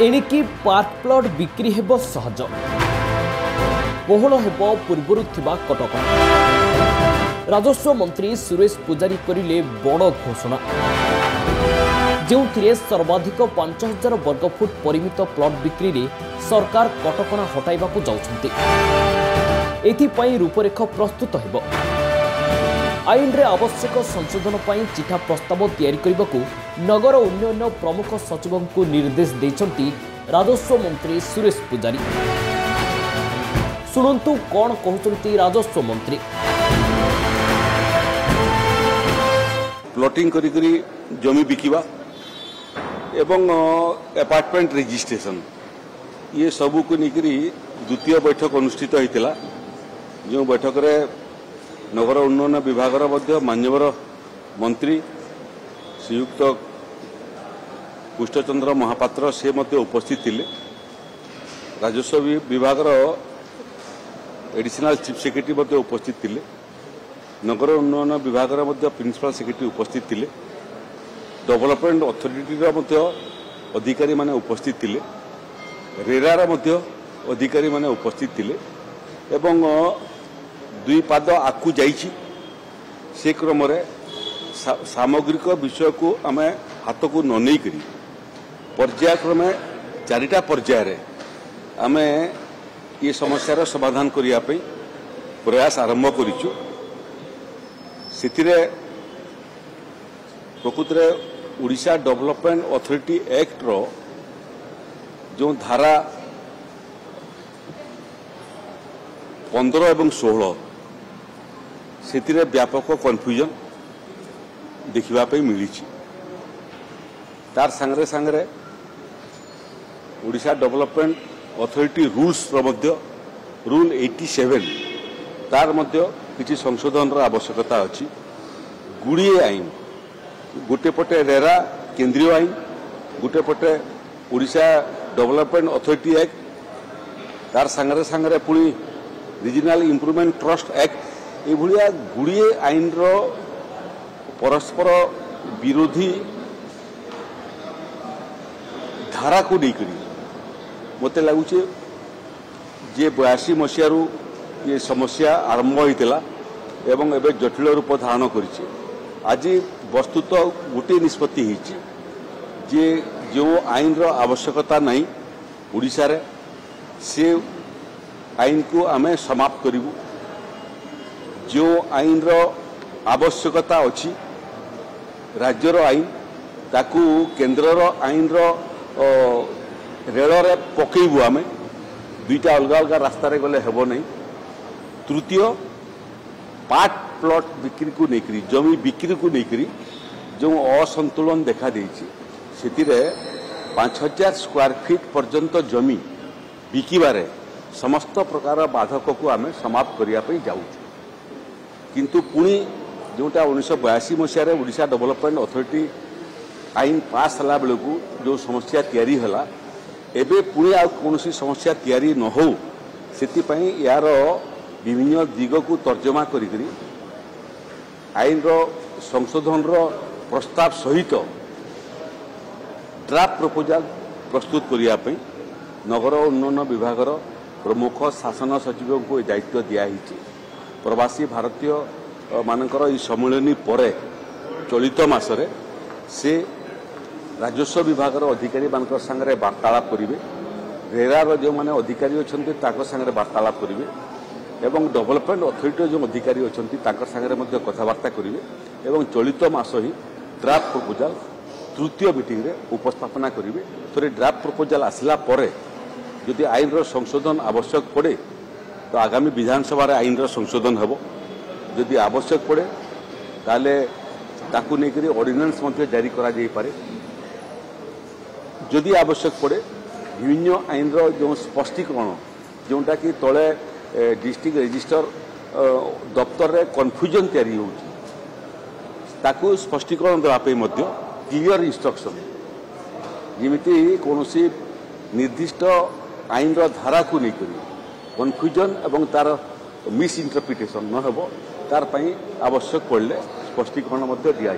एणिकी park प्लट बिक्री हेब सहज कोहल हेब पूर्वर कटक राजस्व मंत्री सुरेश पुजारी करिले बड़ घोषणा जो सर्वाधिक 5000 वर्गफुट परिमित प्लट बिक्री रे सरकार कटकणा हटाइबाकू जाउछन्ति। एथिपाई रूपरेख प्रस्तुत हेब। आईन रे आवश्यक संशोधन पाई चिठा प्रस्ताव तैयारी करबाकू नगर उन्नयन प्रमुख सचिव को निर्देश देइछन्ति राजस्व मंत्री सुरेश पुजारी। सुनंतु कौन कहते राजस्व मंत्री। प्लॉटिंग करी जमी बिकिबा एवं अपार्टमेंट रजिस्ट्रेशन ये सबू को निकरी द्वितीय बैठक अनुष्ठित होता जो बैठक रे नगर उन्नयन विभाग मान्यवर मंत्री श्रीयुक्त पुष्टचंद्र महापात्र से मध्य उपस्थित थिले। राजस्व विभाग एडिशनल चीफ सेक्रेटरी मध्य उपस्थित थिले। नगर उन्नयन विभाग प्रिंसिपल सेक्रेटरी उपस्थित थिले। डेवलपमेंट अथॉरिटी अधिकारी माने उपस्थित थिले। रेरार मध्य अधिकारी माने उपस्थित थिले एवं दुई पाद आकु जाइछि से क्रम सामग्रिक विषय को आम हाथ को न नहीं करी पर्यायक्रमे चारिटा पर्याय आम ये समस्यार समाधान करने प्रयास आरंभ करिछु। सेतिरे प्रकृत ओडिशा डेवलपमेंट अथॉरिटी एक्ट रो जो धारा 15 एवं 16 सेतिरे व्यापक कन्फ्यूजन देखिबा पे मिली। तार संगरे संगरे Odisha development authority rules rule 87 तार मध्य किसी संशोधन आवश्यकता अच्छी। गुड़िए आईन गोटे पटे रेरा केंद्रीय आईन गोटे पटे ओडिशा डेवलपमेंट अथॉरिटी एक्ट तार संगरे संगरे पुणी रीजनल इम्प्रूवमेंट ट्रस्ट एक्ट ये गुड़िए आईन रो परस्पर विरोधी धारा को लेकर मत लगुच जे 82 मसीह ये समस्या आरंभ होता एवं एवं जटिल रूप धारण कर आज वस्तुत गोटे निष्पत्ति जे जो आईन रो आवश्यकता नहीं ओडिशा रे से आईन को आमे समाप्त करिवु। जो आईन रो आवश्यकता अच्छी राज्यर आईन ताकू केंद्र रो आईन रो रेल रे पकेबू आमे दुईटा अलग अलग रास्ता रे गले हेबो नहीं। तृतीय पार्ट प्लॉट बिक्री को लेकर जमी बिक्री को लेकर जो असंतुलन देखा देइछि सेतिरे 5000 स्क्वायर फीट पर्यंत जमी बिकिबारे समस्त प्रकार बाधक को आमे समाप्त करिया पे जाउछु। किंतु पुणी जोटा 1982 मसीह ओडिशा डेवलपमेंट अथॉरिटी आईन पास हला बेलू जो समस्या तैयारी हला एबे पुणी आ कोनोसी समस्या तैयारी न हो सेति यार विभिन्न दिग को तर्जमा करी आईन रो संशोधन रो प्रस्ताव सहित ड्राफ्ट प्रपोजल प्रस्तुत करिया पे नगर उन्नयन विभाग प्रमुख शासन सचिव को दायित्व दिखाई। प्रवासी भारतीय मानकर ई सम्मेलनी परे चलित मासरे से राजस्व विभाग अधिकारी मानकर संगे वार्तालाप करेंगे। रेरार जो माने अधिकारी अच्छा संगे वार्तालाप करेंगे एवं डेवलपमेंट अथॉरिटी जो अधिकारी अच्छा संगे कथबार्ता करेंगे एवं चलित मास ही ड्राफ्ट प्रपोजल तृतीय मीटिंग रे उपस्थापना करेंगे। थोड़े ड्राफ्ट प्रपोजल आसला परे यदि आईन रो संशोधन आवश्यक पड़े तो आगामी विधानसभा रे आईन रो संशोधन हेबो। यदि आवश्यक पड़े ताले ताकू नेकरी ऑर्डिनेंस मध्य जारी करा जाई पारे। यदि आवश्यक पड़े विभिन्न आईन रो जो स्पष्टीकरण जोटा कि तले डिस्ट्रिक्ट रजिस्टर दफ्तर रे कन्फ्यूजन तैयारी होउची ताकू स्पष्टीकरण देवाई मध्य क्लियर इंस्ट्रक्शन जिमिति कोनोसी निर्दिष्ट आईन रो धारा को लेकर कन्फ्यूजन एवं तार मिस इंटरप्रिटेशन न हेबो तार पई आवश्यक पड़ले स्पष्टीकरण मध्य दिया।